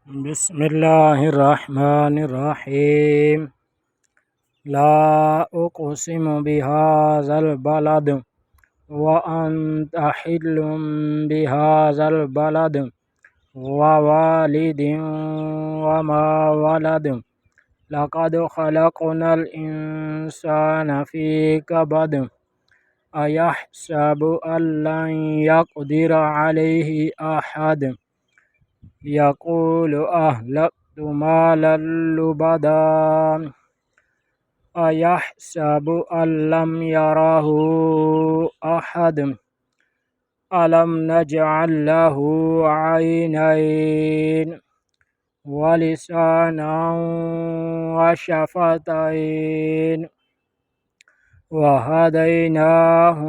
بسم الله الرحمن الرحيم. لا أقسم بهذا البلد وأنت حل بهذا البلد ووالد وما ولد. لقد خلقنا الإنسان في كبد. أيحسب أن لن يقدر عليه أحد. يقول أهلكت مالا لبدا. أيحسب أن لم يره أحد. ألم نجعل له عينين ولسانا وشفتين وهديناه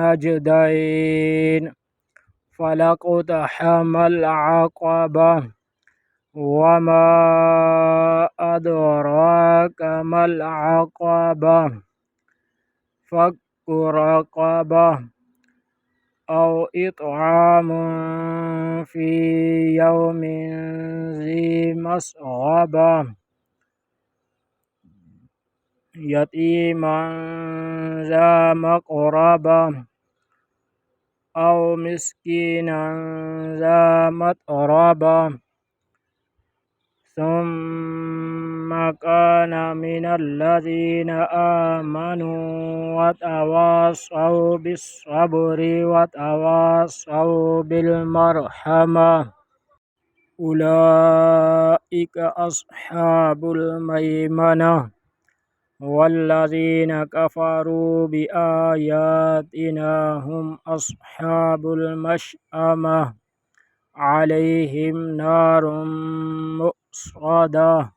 النجدين. فلاقتحم العقبة وما أدراك ما العقبة. فك رقبة أو إطعام في يوم ذي مسغبة يتيما ذا مقربة أو مسكينا ذا متربة ثم كان من الذين آمنوا وتواصوا بالصبر وتواصوا بالمرحمة. أولئك أصحاب الميمنة. والذين كفروا بآياتنا هم أصحاب المشأمة. عليهم نار مؤصدة